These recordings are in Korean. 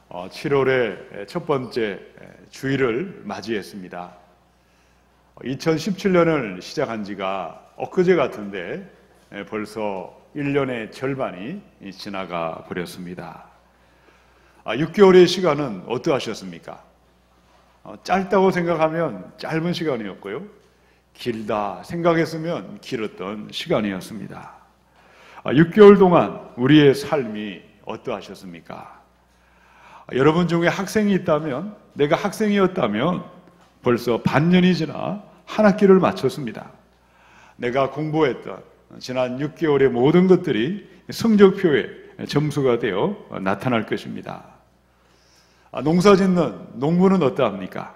7월의 첫 번째 주일을 맞이했습니다. 2017년을 시작한 지가 엊그제 같은데 벌써 1년의 절반이 지나가 버렸습니다. 6개월의 시간은 어떠하셨습니까? 짧다고 생각하면 짧은 시간이었고요. 길다 생각했으면 길었던 시간이었습니다. 6개월 동안 우리의 삶이 어떠하셨습니까? 여러분 중에 학생이 있다면, 내가 학생이었다면 벌써 반년이 지나 한 학기를 마쳤습니다. 내가 공부했던 지난 6개월의 모든 것들이 성적표에 점수가 되어 나타날 것입니다. 농사 짓는 농부는 어떠합니까?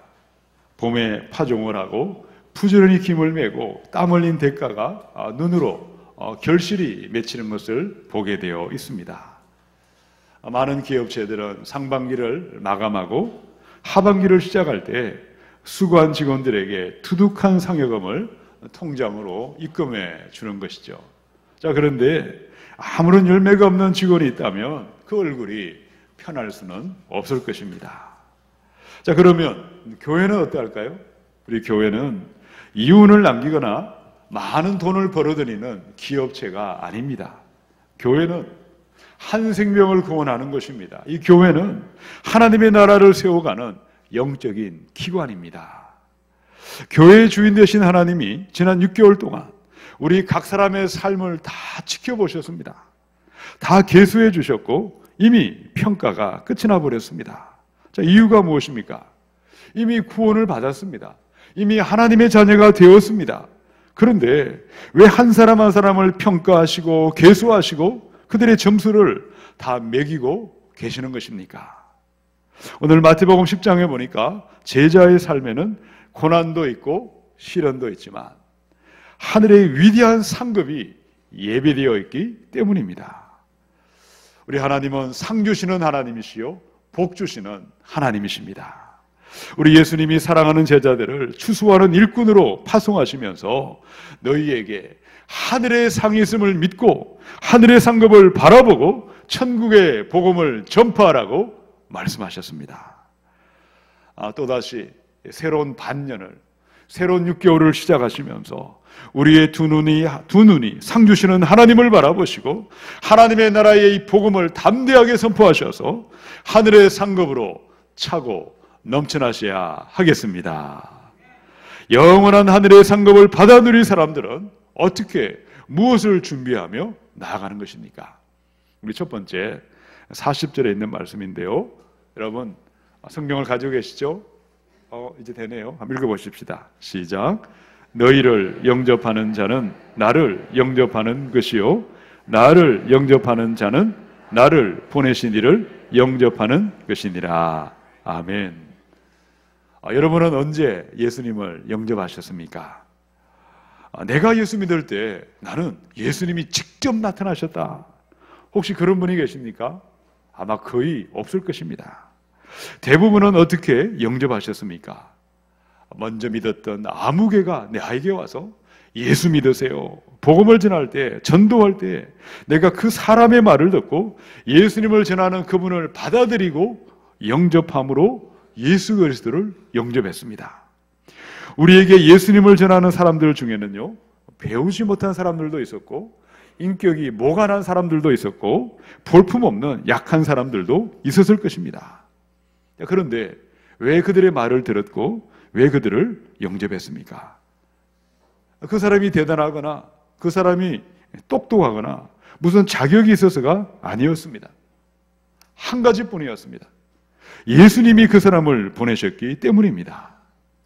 봄에 파종을 하고 부지런히 김을 메고 땀 흘린 대가가 눈으로 결실이 맺히는 것을 보게 되어 있습니다. 많은 기업체들은 상반기를 마감하고 하반기를 시작할 때 수고한 직원들에게 두둑한 상여금을 통장으로 입금해 주는 것이죠. 자, 그런데 아무런 열매가 없는 직원이 있다면 그 얼굴이 편할 수는 없을 것입니다. 자, 그러면 교회는 어떠할까요? 우리 교회는 이윤을 남기거나 많은 돈을 벌어들이는 기업체가 아닙니다. 교회는 한 생명을 구원하는 것입니다. 이 교회는 하나님의 나라를 세워가는 영적인 기관입니다. 교회의 주인 되신 하나님이 지난 6개월 동안 우리 각 사람의 삶을 다 지켜보셨습니다. 다 계수해 주셨고 이미 평가가 끝이 나버렸습니다. 자, 이유가 무엇입니까? 이미 구원을 받았습니다. 이미 하나님의 자녀가 되었습니다. 그런데 왜 한 사람 한 사람을 평가하시고 계수하시고 그들의 점수를 다 매기고 계시는 것입니까? 오늘 마태복음 10장에 보니까 제자의 삶에는 고난도 있고 시련도 있지만 하늘의 위대한 상급이 예비되어 있기 때문입니다. 우리 하나님은 상 주시는 하나님이시요 복 주시는 하나님이십니다. 우리 예수님이 사랑하는 제자들을 추수하는 일꾼으로 파송하시면서 너희에게 하늘의 상이 있음을 믿고 하늘의 상급을 바라보고 천국의 복음을 전파하라고 말씀하셨습니다. 또다시 새로운 반년을, 새로운 6개월을 시작하시면서 우리의 두 눈이 상 주시는 하나님을 바라보시고 하나님의 나라의 이 복음을 담대하게 선포하셔서 하늘의 상급으로 차고 넘쳐나셔야 하겠습니다. 영원한 하늘의 상급을 받아 누릴 사람들은 어떻게, 무엇을 준비하며 나아가는 것입니까? 우리 첫 번째 40절에 있는 말씀인데요. 여러분 성경을 가지고 계시죠? 이제 되네요. 한번 읽어보십시다. 시작. 너희를 영접하는 자는 나를 영접하는 것이요 나를 영접하는 자는 나를 보내신 이를 영접하는 것이니라. 아멘. 여러분은 언제 예수님을 영접하셨습니까? 내가 예수 믿을 때 나는 예수님이 직접 나타나셨다. 혹시 그런 분이 계십니까? 아마 거의 없을 것입니다. 대부분은 어떻게 영접하셨습니까? 먼저 믿었던 아무개가 내 아이에게 와서 예수 믿으세요, 복음을 전할 때, 전도할 때 내가 그 사람의 말을 듣고 예수님을 전하는 그분을 받아들이고 영접함으로 예수 그리스도를 영접했습니다. 우리에게 예수님을 전하는 사람들 중에는요, 배우지 못한 사람들도 있었고 인격이 모간한 사람들도 있었고 볼품없는 약한 사람들도 있었을 것입니다. 그런데 왜 그들의 말을 들었고 왜 그들을 영접했습니까? 그 사람이 대단하거나 그 사람이 똑똑하거나 무슨 자격이 있어서가 아니었습니다. 한 가지뿐이었습니다. 예수님이 그 사람을 보내셨기 때문입니다.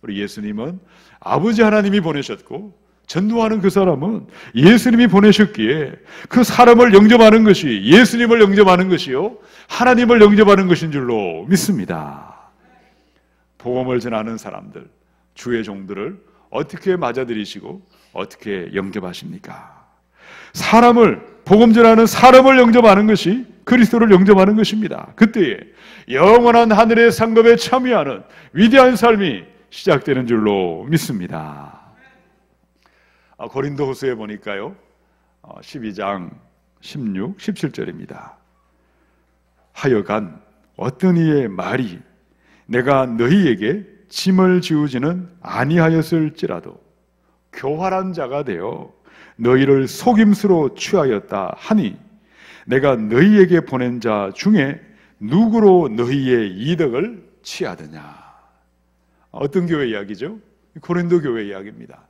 우리 예수님은 아버지 하나님이 보내셨고 전도하는 그 사람은 예수님이 보내셨기에 그 사람을 영접하는 것이 예수님을 영접하는 것이요 하나님을 영접하는 것인 줄로 믿습니다. 복음을 전하는 사람들, 주의 종들을 어떻게 맞아들이시고 어떻게 영접하십니까? 복음 전하는 사람을 영접하는 것이 그리스도를 영접하는 것입니다. 그때에 영원한 하늘의 상급에 참여하는 위대한 삶이 시작되는 줄로 믿습니다. 고린도후서에 보니까요 12장 16, 17절입니다. 하여간 어떤 이의 말이 내가 너희에게 짐을 지우지는 아니하였을지라도 교활한 자가 되어 너희를 속임수로 취하였다 하니 내가 너희에게 보낸 자 중에 누구로 너희의 이득을 취하느냐. 어떤 교회 이야기죠? 고린도 교회 이야기입니다.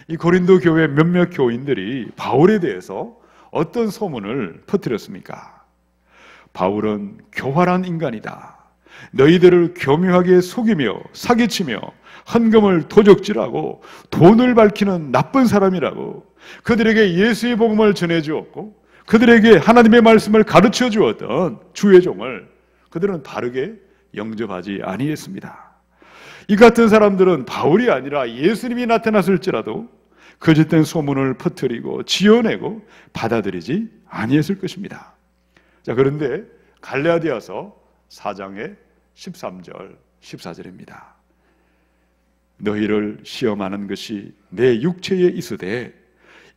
이 고린도 교회 몇몇 교인들이 바울에 대해서 어떤 소문을 퍼뜨렸습니까? 바울은 교활한 인간이다. 너희들을 교묘하게 속이며 사기치며 헌금을 도적질하고 돈을 밝히는 나쁜 사람이라고 그들에게 예수의 복음을 전해주었고 그들에게 하나님의 말씀을 가르쳐 주었던 주의 종을 그들은 바르게 영접하지 아니했습니다. 이 같은 사람들은 바울이 아니라 예수님이 나타났을지라도 거짓된 소문을 퍼뜨리고 지어내고 받아들이지 아니했을 것입니다. 자, 그런데 갈라디아서 4장의 13절 14절입니다. 너희를 시험하는 것이 내 육체에 있으되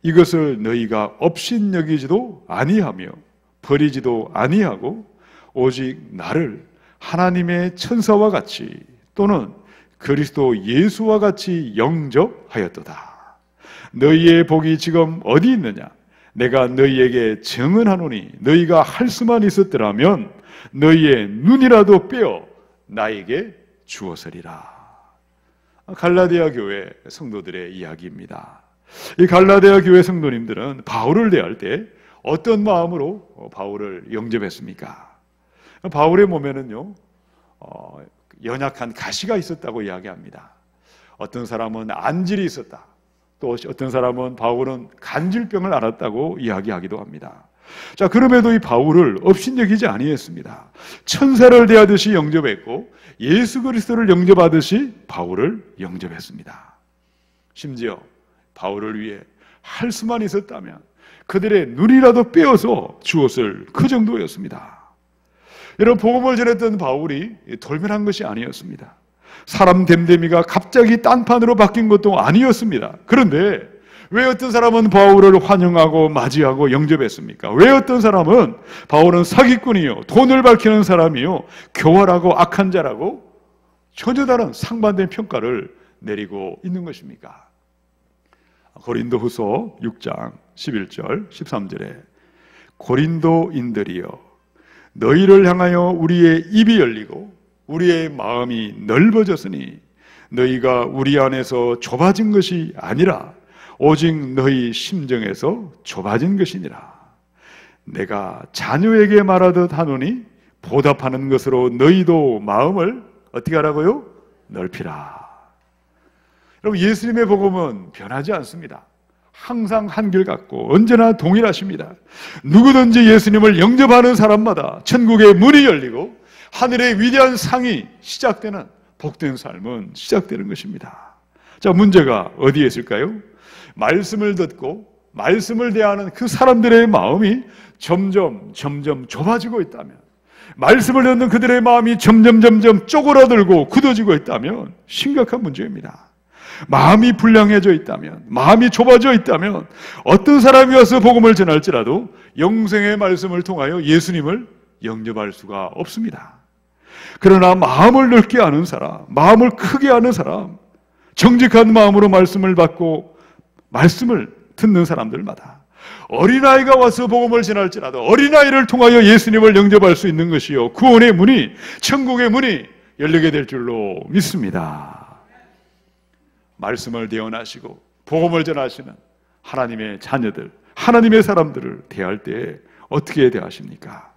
이것을 너희가 업신여기지도 아니하며 버리지도 아니하고 오직 나를 하나님의 천사와 같이 또는 그리스도 예수와 같이 영접하였도다. 너희의 복이 지금 어디 있느냐? 내가 너희에게 증언하노니 너희가 할 수만 있었더라면 너희의 눈이라도 빼어 나에게 주었으리라. 갈라디아 교회 성도들의 이야기입니다. 이 갈라디아 교회 성도님들은 바울을 대할 때 어떤 마음으로 바울을 영접했습니까? 바울의 몸에는요 연약한 가시가 있었다고 이야기합니다. 어떤 사람은 안질이 있었다. 또 어떤 사람은 바울은 간질병을 앓았다고 이야기하기도 합니다. 자, 그럼에도 이 바울을 업신여기지 아니했습니다. 천사를 대하듯이 영접했고 예수 그리스도를 영접하듯이 바울을 영접했습니다. 심지어 바울을 위해 할 수만 있었다면 그들의 눈이라도 빼어서 주었을 그 정도였습니다. 여러분, 복음을 전했던 바울이 돌변한 것이 아니었습니다. 사람 됨됨이가 갑자기 딴판으로 바뀐 것도 아니었습니다. 그런데 왜 어떤 사람은 바울을 환영하고 맞이하고 영접했습니까? 왜 어떤 사람은 바울은 사기꾼이요, 돈을 밝히는 사람이요, 교활하고 악한 자라고 전혀 다른 상반된 평가를 내리고 있는 것입니까? 고린도후서 6장 11절 13절에 고린도인들이여 너희를 향하여 우리의 입이 열리고 우리의 마음이 넓어졌으니 너희가 우리 안에서 좁아진 것이 아니라 오직 너희 심정에서 좁아진 것이니라. 내가 자녀에게 말하듯 하노니 보답하는 것으로 너희도 마음을 어떻게 하라고요? 넓히라. 여러분, 예수님의 복음은 변하지 않습니다. 항상 한결같고 언제나 동일하십니다. 누구든지 예수님을 영접하는 사람마다 천국의 문이 열리고 하늘의 위대한 상이 시작되는 복된 삶은 시작되는 것입니다. 자, 문제가 어디에 있을까요? 말씀을 듣고 말씀을 대하는 그 사람들의 마음이 점점 좁아지고 있다면, 말씀을 듣는 그들의 마음이 점점 쪼그라들고 굳어지고 있다면 심각한 문제입니다. 마음이 불량해져 있다면, 마음이 좁아져 있다면 어떤 사람이 와서 복음을 전할지라도 영생의 말씀을 통하여 예수님을 영접할 수가 없습니다. 그러나 마음을 넓게 아는 사람, 마음을 크게 아는 사람, 정직한 마음으로 말씀을 받고 말씀을 듣는 사람들마다 어린아이가 와서 복음을 전할지라도 어린아이를 통하여 예수님을 영접할 수 있는 것이요, 구원의 문이, 천국의 문이 열리게 될 줄로 믿습니다. 말씀을 대언하시고 복음을 전하시는 하나님의 자녀들, 하나님의 사람들을 대할 때 어떻게 대하십니까?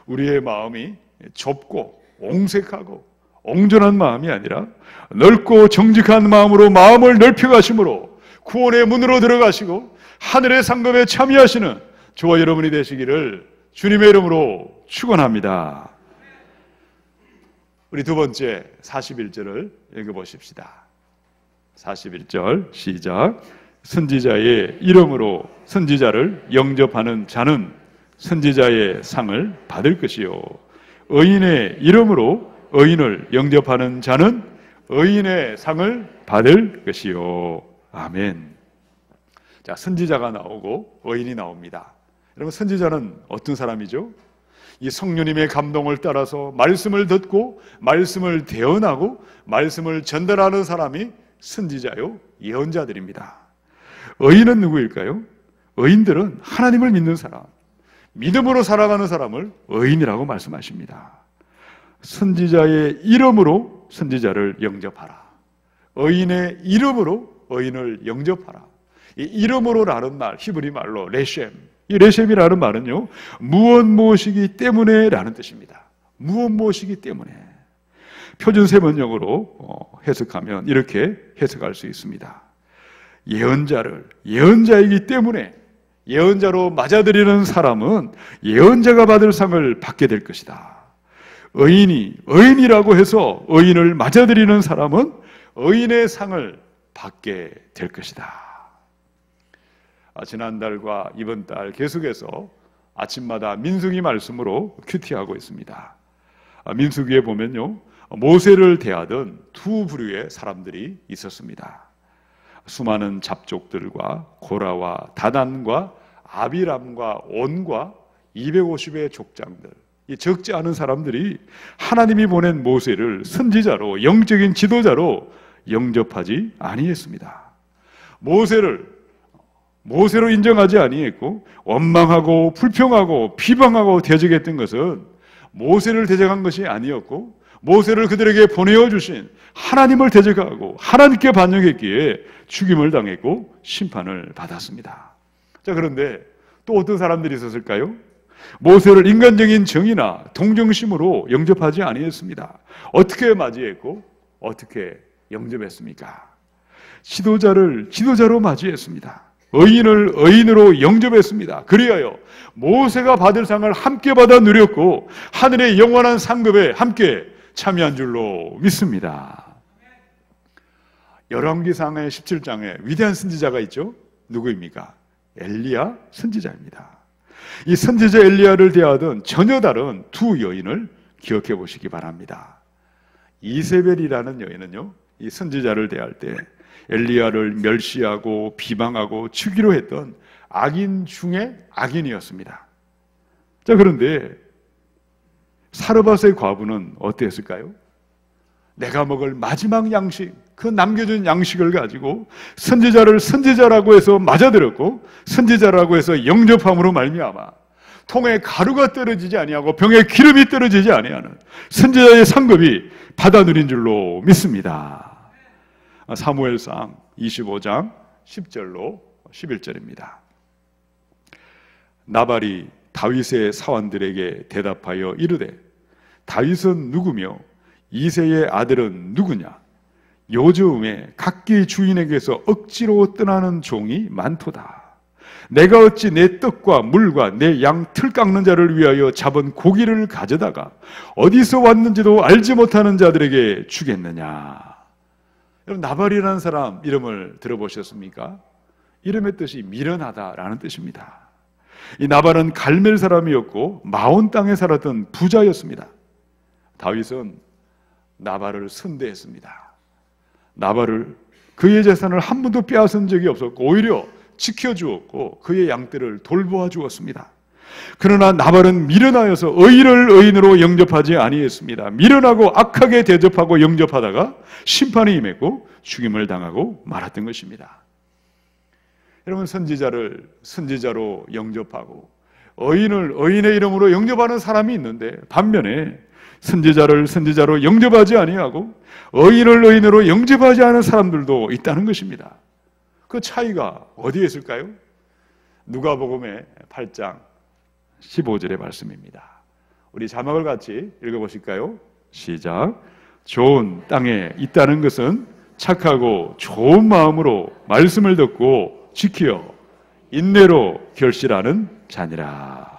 우리의 마음이 좁고 옹색하고 옹졸한 마음이 아니라 넓고 정직한 마음으로 마음을 넓혀가심으로 구원의 문으로 들어가시고 하늘의 상급에 참여하시는 저와 여러분이 되시기를 주님의 이름으로 축원합니다. 우리 두 번째 41절을 읽어보십시다. 41절 시작. 선지자의 이름으로 선지자를 영접하는 자는 선지자의 상을 받을 것이요, 의인의 이름으로 의인을 영접하는 자는 의인의 상을 받을 것이요. 아멘. 자, 선지자가 나오고 의인이 나옵니다. 여러분, 선지자는 어떤 사람이죠? 이 성령님의 감동을 따라서 말씀을 듣고 말씀을 대언하고 말씀을 전달하는 사람이 선지자요 예언자들입니다. 의인은 누구일까요? 의인들은 하나님을 믿는 사람, 믿음으로 살아가는 사람을 의인이라고 말씀하십니다. 선지자의 이름으로 선지자를 영접하라. 의인의 이름으로 의인을 영접하라. 이 이름으로라는 말, 히브리 말로 레셈. 이 레셈이라는 말은요, 무엇이기 때문에 라는 뜻입니다. 무엇이기 때문에. 표준 세번역으로 해석하면 이렇게 해석할 수 있습니다. 예언자를 예언자이기 때문에 예언자로 맞아들이는 사람은 예언자가 받을 상을 받게 될 것이다. 의인이 의인이라고 해서 의인을 맞아들이는 사람은 의인의 상을 받게 될 것이다. 지난달과 이번 달 계속해서 아침마다 민수기 말씀으로 큐티하고 있습니다. 민수기에 보면요, 모세를 대하던 두 부류의 사람들이 있었습니다. 수많은 잡족들과 고라와 다단과 아비람과 온과 250의 족장들, 이 적지 않은 사람들이 하나님이 보낸 모세를 선지자로, 영적인 지도자로 영접하지 아니했습니다. 모세로 인정하지 아니했고 원망하고 불평하고 비방하고 대적했던 것은 모세를 대적한 것이 아니었고 모세를 그들에게 보내어 주신 하나님을 대적하고 하나님께 반역했기에 죽임을 당했고 심판을 받았습니다. 자, 그런데 또 어떤 사람들이 있었을까요? 모세를 인간적인 정의나 동정심으로 영접하지 아니했습니다. 어떻게 맞이했고 어떻게 영접했습니까? 지도자를 지도자로 맞이했습니다. 의인을 의인으로 영접했습니다. 그리하여 모세가 받을 상을 함께 받아 누렸고 하늘의 영원한 상급에 함께 참여한 줄로 믿습니다. 열왕기상의 17장에 위대한 선지자가 있죠. 누구입니까? 엘리야 선지자입니다. 이 선지자 엘리야를 대하던 전혀 다른 두 여인을 기억해 보시기 바랍니다. 이세벨이라는 여인은요, 이 선지자를 대할 때 엘리야를 멸시하고 비방하고 죽이로 했던 악인 중에 악인이었습니다. 자, 그런데 사르밧의 과부는 어땠을까요? 내가 먹을 마지막 양식, 그 남겨준 양식을 가지고 선지자를 선지자라고 해서 맞아들였고 선지자라고 해서 영접함으로 말미암아 통에 가루가 떨어지지 아니하고 병에 기름이 떨어지지 아니하는 선지자의 상급이 받아 누린 줄로 믿습니다. 사무엘상 25장 10절로 11절입니다. 나발이 다윗의 사환들에게 대답하여 이르되 다윗은 누구며 이새의 아들은 누구냐? 요즘에 각기 주인에게서 억지로 떠나는 종이 많도다. 내가 어찌 내 떡과 물과 내 양 틀 깎는 자를 위하여 잡은 고기를 가져다가 어디서 왔는지도 알지 못하는 자들에게 주겠느냐? 여러분, 나발이라는 사람 이름을 들어보셨습니까? 이름의 뜻이 미련하다라는 뜻입니다. 이 나발은 갈멜 사람이었고 마온 땅에 살았던 부자였습니다. 다윗은 나발을 선대했습니다. 나발을 그의 재산을 한 번도 빼앗은 적이 없었고 오히려 지켜주었고 그의 양떼를 돌보아 주었습니다. 그러나 나발은 미련하여서 의인을 의인으로 영접하지 아니했습니다. 미련하고 악하게 대접하고 영접하다가 심판이 임했고 죽임을 당하고 말았던 것입니다. 여러분, 선지자를 선지자로 영접하고 의인을 의인의 이름으로 영접하는 사람이 있는데 반면에 선지자를 선지자로 영접하지 아니하고 의인을 의인으로 영접하지 않은 사람들도 있다는 것입니다. 그 차이가 어디에 있을까요? 누가복음의 8장 15절의 말씀입니다. 우리 자막을 같이 읽어보실까요? 시작. 좋은 땅에 있다는 것은 착하고 좋은 마음으로 말씀을 듣고 지켜 인내로 결실하는 자니라.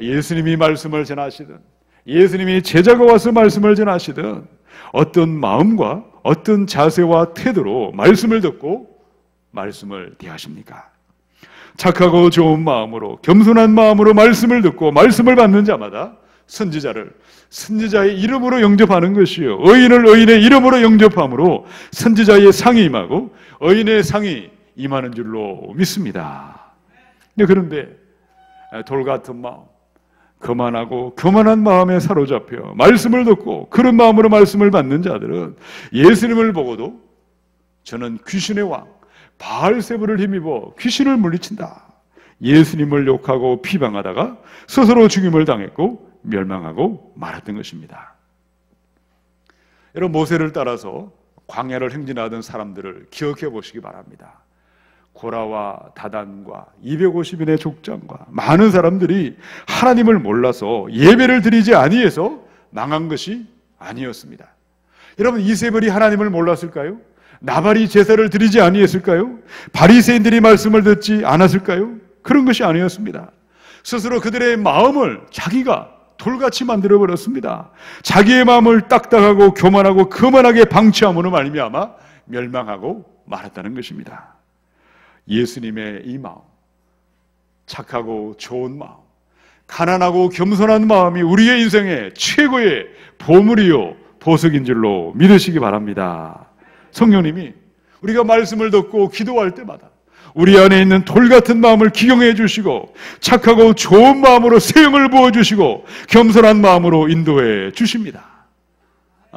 예수님이 말씀을 전하시든 예수님이 제자가 와서 말씀을 전하시든 어떤 마음과 어떤 자세와 태도로 말씀을 듣고 말씀을 대하십니까? 착하고 좋은 마음으로 겸손한 마음으로 말씀을 듣고 말씀을 받는 자마다 선지자를 선지자의 이름으로 영접하는 것이요, 의인을 의인의 이름으로 영접함으로 선지자의 상이 임하고 의인의 상이 임하는 줄로 믿습니다. 그런데 돌 같은 마음, 거만하고 교만한 마음에 사로잡혀 말씀을 듣고 그런 마음으로 말씀을 받는 자들은 예수님을 보고도 저는 귀신의 왕 바알세불을 힘입어 귀신을 물리친다, 예수님을 욕하고 비방하다가 스스로 죽임을 당했고 멸망하고 말았던 것입니다. 여러분, 모세를 따라서 광야를 행진하던 사람들을 기억해 보시기 바랍니다. 고라와 다단과 250인의 족장과 많은 사람들이 하나님을 몰라서 예배를 드리지 아니해서 망한 것이 아니었습니다. 여러분, 이세벨이 하나님을 몰랐을까요? 나발이 제사를 드리지 아니했을까요? 바리새인들이 말씀을 듣지 않았을까요? 그런 것이 아니었습니다. 스스로 그들의 마음을 자기가 돌같이 만들어버렸습니다. 자기의 마음을 딱딱하고 교만하고 거만하게 방치함으로 말미암아 멸망하고 말았다는 것입니다. 예수님의 이 마음, 착하고 좋은 마음, 가난하고 겸손한 마음이 우리의 인생의 최고의 보물이요 보석인 줄로 믿으시기 바랍니다. 성령님이 우리가 말씀을 듣고 기도할 때마다 우리 안에 있는 돌 같은 마음을 기경해 주시고 착하고 좋은 마음으로 세형을 부어주시고 겸손한 마음으로 인도해 주십니다.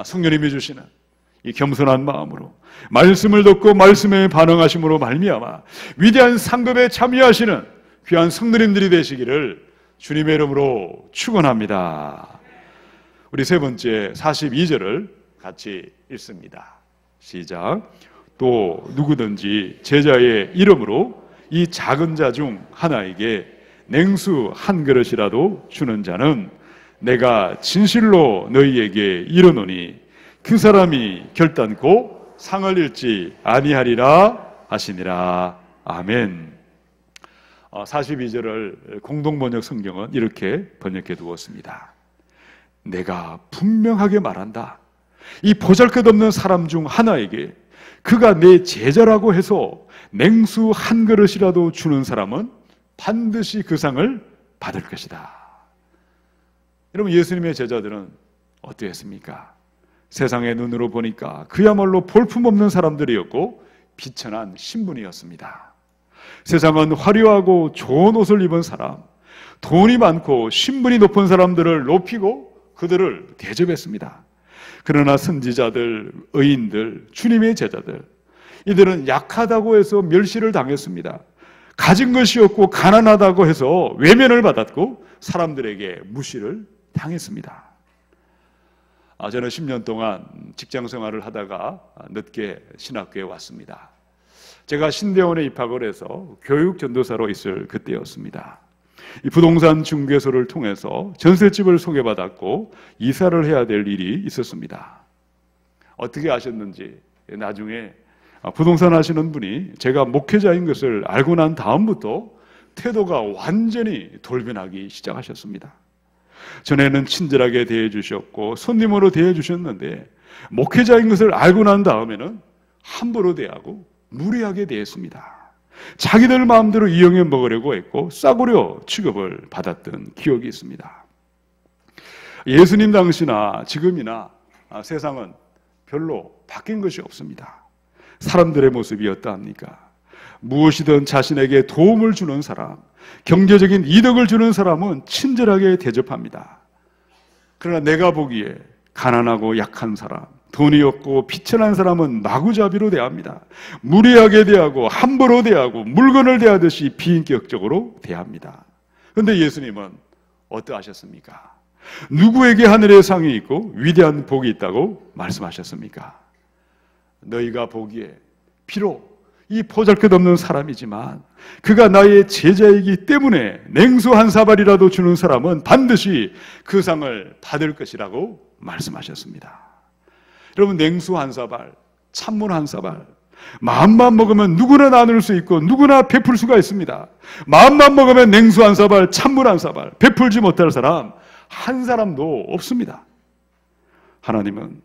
성령님이 주시는 이 겸손한 마음으로 말씀을 듣고 말씀에 반응하심으로 말미암아 위대한 상급에 참여하시는 귀한 성도님들이 되시기를 주님의 이름으로 축원합니다. 우리 세 번째 42절을 같이 읽습니다. 시작. 또 누구든지 제자의 이름으로 이 작은 자 중 하나에게 냉수 한 그릇이라도 주는 자는 내가 진실로 너희에게 이르노니 그 사람이 결단코 상을 잃지 아니하리라 하시니라. 아멘. 42절을 공동번역 성경은 이렇게 번역해 두었습니다. 내가 분명하게 말한다. 이 보잘것없는 사람 중 하나에게 그가 내 제자라고 해서 냉수 한 그릇이라도 주는 사람은 반드시 그 상을 받을 것이다. 여러분, 예수님의 제자들은 어떠했습니까? 세상의 눈으로 보니까 그야말로 볼품없는 사람들이었고 비천한 신분이었습니다. 세상은 화려하고 좋은 옷을 입은 사람, 돈이 많고 신분이 높은 사람들을 높이고 그들을 대접했습니다. 그러나 선지자들, 의인들, 주님의 제자들, 이들은 약하다고 해서 멸시를 당했습니다. 가진 것이 없고 가난하다고 해서 외면을 받았고 사람들에게 무시를 당했습니다. 저는 10년 동안 직장 생활을 하다가 늦게 신학교에 왔습니다. 제가 신대원에 입학을 해서 교육 전도사로 있을 그때였습니다. 이 부동산 중개소를 통해서 전셋집을 소개받았고 이사를 해야 될 일이 있었습니다. 어떻게 아셨는지 나중에 부동산 하시는 분이 제가 목회자인 것을 알고 난 다음부터 태도가 완전히 돌변하기 시작하셨습니다. 전에는 친절하게 대해주셨고 손님으로 대해주셨는데 목회자인 것을 알고 난 다음에는 함부로 대하고 무례하게 대했습니다. 자기들 마음대로 이용해 먹으려고 했고 싸구려 취급을 받았던 기억이 있습니다. 예수님 당시나 지금이나 세상은 별로 바뀐 것이 없습니다. 사람들의 모습이 어떠합니까? 무엇이든 자신에게 도움을 주는 사람, 경제적인 이득을 주는 사람은 친절하게 대접합니다. 그러나 내가 보기에 가난하고 약한 사람, 돈이 없고 비천한 사람은 마구잡이로 대합니다. 무례하게 대하고 함부로 대하고 물건을 대하듯이 비인격적으로 대합니다. 그런데 예수님은 어떠하셨습니까? 누구에게 하늘의 상이 있고 위대한 복이 있다고 말씀하셨습니까? 너희가 보기에 비록 이 보잘것없는 사람이지만 그가 나의 제자이기 때문에 냉수 한 사발이라도 주는 사람은 반드시 그 상을 받을 것이라고 말씀하셨습니다. 여러분, 냉수 한 사발, 찬물 한 사발, 마음만 먹으면 누구나 나눌 수 있고 누구나 베풀 수가 있습니다. 마음만 먹으면 냉수 한 사발, 찬물 한 사발 베풀지 못할 사람 한 사람도 없습니다. 하나님은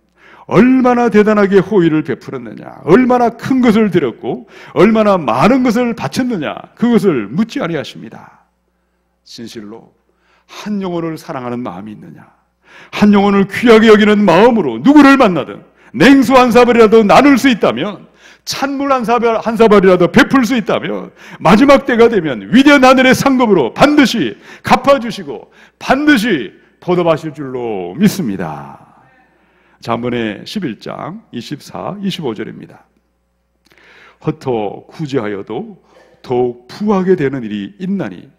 얼마나 대단하게 호의를 베풀었느냐, 얼마나 큰 것을 드렸고 얼마나 많은 것을 바쳤느냐, 그것을 묻지 아니하십니다. 진실로 한 영혼을 사랑하는 마음이 있느냐, 한 영혼을 귀하게 여기는 마음으로 누구를 만나든 냉수 한 사발이라도 나눌 수 있다면 찬물 한 사발이라도 베풀 수 있다면 마지막 때가 되면 위대한 하늘의 상급으로 반드시 갚아주시고 반드시 보답하실 줄로 믿습니다. 잠언의 11장 24, 25절입니다. 헛터 구제하여도 더욱 부하게 되는 일이 있나니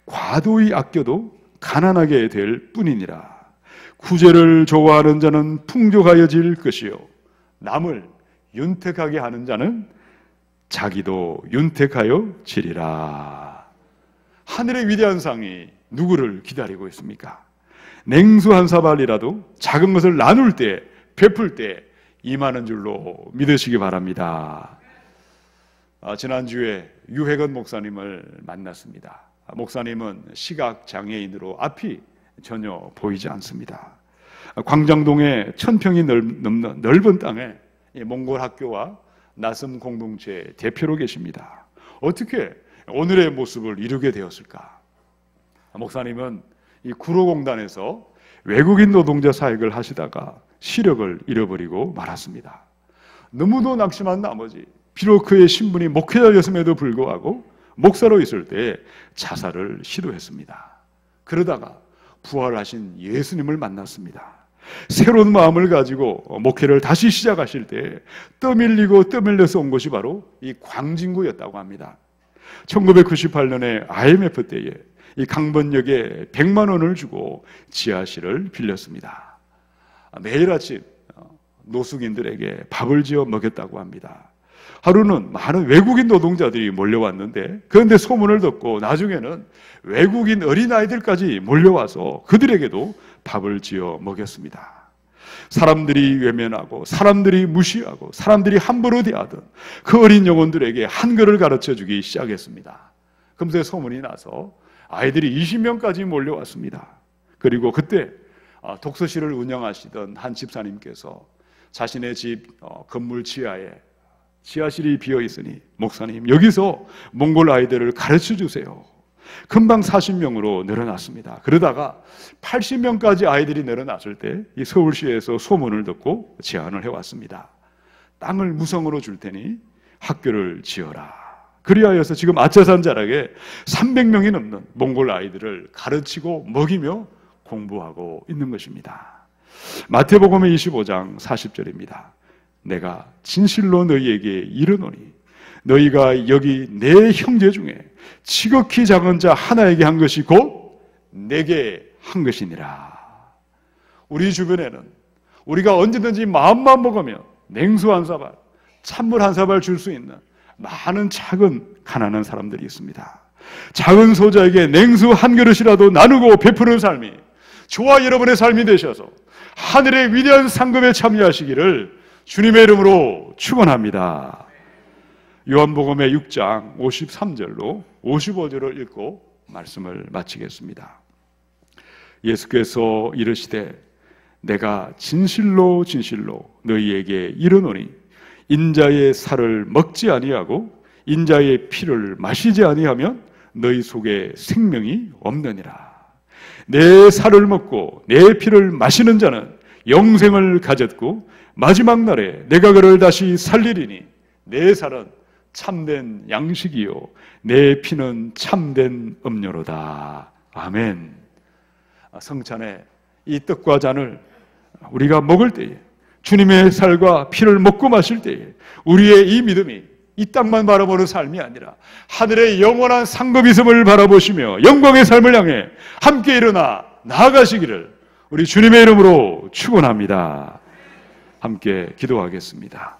과도히 아껴도 가난하게 될 뿐이니라. 구제를 좋아하는 자는 풍족하여질 것이요 남을 윤택하게 하는 자는 자기도 윤택하여 지리라. 하늘의 위대한 상이 누구를 기다리고 있습니까? 냉수 한 사발이라도 작은 것을 나눌 때, 베풀 때 임하는 줄로 믿으시기 바랍니다. 지난주에 유혜건 목사님을 만났습니다. 목사님은 시각장애인으로 앞이 전혀 보이지 않습니다. 광장동에 1000평이 넘는 넓은 땅에 몽골 학교와 나섬 공동체 대표로 계십니다. 어떻게 오늘의 모습을 이루게 되었을까? 목사님은 이 구로공단에서 외국인 노동자 사역을 하시다가 시력을 잃어버리고 말았습니다. 너무도 낙심한 나머지 비록 그의 신분이 목회자였음에도 불구하고 목사로 있을 때 자살을 시도했습니다. 그러다가 부활하신 예수님을 만났습니다. 새로운 마음을 가지고 목회를 다시 시작하실 때 떠밀리고 떠밀려서 온 것이 바로 이 광진구였다고 합니다. 1998년에 IMF 때에 이 강번역에 100만 원을 주고 지하실을 빌렸습니다. 매일 아침 노숙인들에게 밥을 지어 먹였다고 합니다. 하루는 많은 외국인 노동자들이 몰려왔는데 그런데 소문을 듣고 나중에는 외국인 어린아이들까지 몰려와서 그들에게도 밥을 지어 먹였습니다. 사람들이 외면하고 사람들이 무시하고 사람들이 함부로 대하던 그 어린 영혼들에게 한글을 가르쳐주기 시작했습니다. 금세 소문이 나서 아이들이 20명까지 몰려왔습니다. 그리고 그때 독서실을 운영하시던 한 집사님께서 자신의 집 건물 지하에 지하실이 비어 있으니 목사님 여기서 몽골 아이들을 가르쳐 주세요. 금방 40명으로 늘어났습니다. 그러다가 80명까지 아이들이 늘어났을 때 이 서울시에서 소문을 듣고 제안을 해왔습니다. 땅을 무성으로 줄 테니 학교를 지어라. 그리하여서 지금 아차산 자락에 300명이 넘는 몽골 아이들을 가르치고 먹이며 공부하고 있는 것입니다. 마태복음의 25장 40절입니다. 내가 진실로 너희에게 이르노니 너희가 여기 내 형제 중에 지극히 작은 자 하나에게 한 것이 곧 내게 한 것이니라. 우리 주변에는 우리가 언제든지 마음만 먹으면 냉수 한 사발, 찬물 한 사발 줄 수 있는 많은 작은 가난한 사람들이 있습니다. 작은 소자에게 냉수 한 그릇이라도 나누고 베푸는 삶이 저와 여러분의 삶이 되셔서 하늘의 위대한 상급에 참여하시기를 주님의 이름으로 축원합니다. 요한복음의 6장 53절로 55절을 읽고 말씀을 마치겠습니다. 예수께서 이르시되 내가 진실로 진실로 너희에게 이르노니 인자의 살을 먹지 아니하고 인자의 피를 마시지 아니하면 너희 속에 생명이 없느니라. 내 살을 먹고 내 피를 마시는 자는 영생을 가졌고 마지막 날에 내가 그를 다시 살리리니 내 살은 참된 양식이요 내 피는 참된 음료로다. 아멘. 성찬에 이 떡과 잔을 우리가 먹을 때에 주님의 살과 피를 먹고 마실 때에 우리의 이 믿음이 이 땅만 바라보는 삶이 아니라 하늘의 영원한 상급이섬을 바라보시며 영광의 삶을 향해 함께 일어나 나아가시기를 우리 주님의 이름으로 축원합니다. 함께 기도하겠습니다.